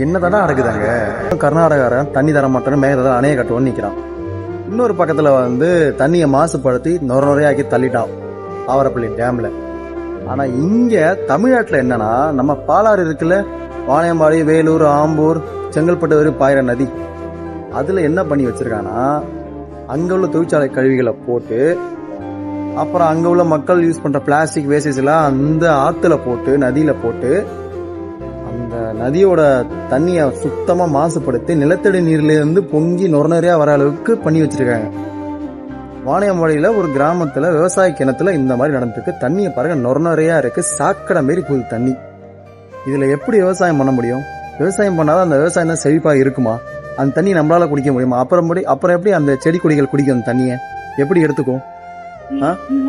என்னதானா நடக்குதாங்க? கர்நாடகாரன் தண்ணி தர மாட்டேன்னு மேகதால அணைய கட்டுவோன்னு நிக்கிறான். இன்னொரு பக்கத்துல தண்ணியை மாசுபடுத்தி நுரையாக்கி தள்ளிட்டான் ஆவரப்பள்ளி டேம்ல. ஆனா இங்க தமிழ்நாட்டுல என்னன்னா, நம்ம பாலாறு இருக்குல்ல, வாணியம்பாடி, வேலூர், ஆம்பூர், செங்கல்பட்டு வரை பாயிர நதி, அதுல என்ன பண்ணி வச்சிருக்கானா, அங்க உள்ள தொழிற்சாலை கழிவுகளை போட்டு, அப்புறம் அங்க உள்ள மக்கள் யூஸ் பண்ற பிளாஸ்டிக் வேஸ்டேஜ் எல்லாம் அந்த ஆத்துல போட்டு, நதியில போட்டு, அந்த நதியோட தண்ணியை சுத்தமா மாசுபடுத்தி நிலத்தடி நீர்ல இருந்து பொங்கி நுரையா வர அளவுக்கு பண்ணி வச்சிருக்காங்க. வாணியம்பாடியில ஒரு கிராமத்துல விவசாய கிணத்துல இந்த மாதிரி நடந்துருக்கு. தண்ணியை பாருங்க, நுரையா இருக்கு, சாக்கடை மாரி போகுது தண்ணி. இதுல எப்படி விவசாயம் பண்ண முடியும்? விவசாயம் பண்ணாதான் அந்த விவசாயம் தான் செழிப்பா இருக்குமா? அந்த தண்ணி நம்மளால குடிக்க முடியுமா? அப்புறம் எப்படி அந்த செடி கொடிகள் குடிக்கும் அந்த தண்ணியை? எப்படி எடுத்துக்கும்?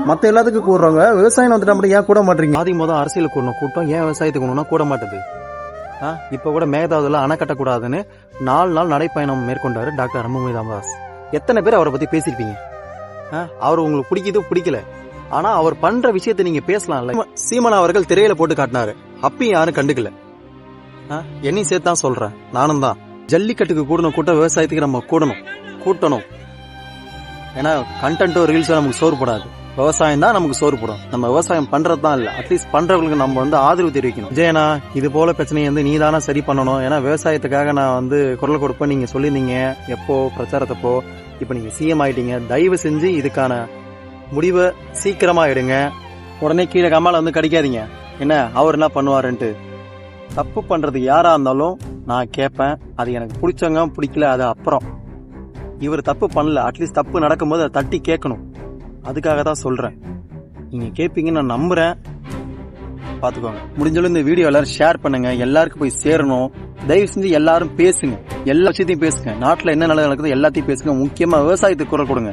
மத்த எல்லாத்துக்கும் கூடுறவங்க விவசாயம் வந்துட்டா ஏன் கூட மாட்டீங்க? ஆதி மொதல் அரசியல் கூடணும் கூட்டம் ஏன் விவசாயத்துக்கு கூடணும்னா கூட மாட்டுது. இப்ப கூட மேகதாதுல அணை கட்டக்கூடாதுன்னு 4 நாள் நடைப்பயணம் மேற்கொண்டாரு டாக்டர் அன்புமணி ராமதாஸ். எத்தனை பேர் அவரை பத்தி பேசிருப்பீங்க? அவர் உங்களுக்கு பிடிக்குது பிடிக்கல, ஆனா அவர் பண்ற விஷயத்தை நீங்க பேசலாம்ல. சீமான் அவர்கள் திரையில போட்டு காட்டினாரு, அப்பயும் யாரும் கண்டுக்கல. என்னையும் சேர்த்தான் சொல்றேன், நானும் தான். ஜல்லிக்கட்டுக்கு கூடணும் கூட்டம், விவசாயத்துக்கு நம்ம கூட்டணும். ஏன்னா கண்டென்ட்டோ ரீல்ஸோ நமக்கு சோறு போடாது, விவசாயம் தான் நமக்கு சோறு போடும். நம்ம விவசாயம் பண்றது தான் இல்ல, அட்லீஸ்ட் பண்றவங்களுக்கு நம்ம ஆதரவு தெரிவிக்கணும். விஜயனா, இது போல பிரச்சனையை நீ தானே சரி பண்ணணும். ஏன்னா விவசாயத்துக்காக நான் குரல் கொடுப்பேன் நீங்க சொல்லியிருந்தீங்க எப்போ பிரச்சாரத்தப்போ. இப்ப நீங்க சிஎம் ஆயிட்டீங்க, தயவு செஞ்சு இதுக்கான முடிவை சீக்கிரமா எடுங்க. உடனே கீழே கமால கடிக்காதீங்க, என்ன அவர் என்ன பண்ணுவாருன்ட்டு. தப்பு பண்றது யாரா இருந்தாலும் நான் கேட்பேன், அது எனக்கு பிடிச்சவங்க பிடிக்கல அது அப்புறம். இவர் தப்பு பண்ணல, அட்லீஸ்ட் தப்பு நடக்கும்போது அதை தட்டி கேட்கணும். அதுக்காக தான் சொல்றேன், நீங்க கேட்பீங்கன்னு நான் நம்புறேன். பாத்துக்கோங்க. முடிஞ்சளவு இந்த வீடியோ எல்லாரும் ஷேர் பண்ணுங்க, எல்லாருக்கும் போய் சேரணும். தயவு செஞ்சு எல்லாரும் பேசுங்க, எல்லா விஷயத்தையும் பேசுங்க. நாட்டுல என்ன நடக்குது எல்லாத்தையும் பேசுங்க. முக்கியமா விவசாயத்துக்கு குரல் கொடுங்க.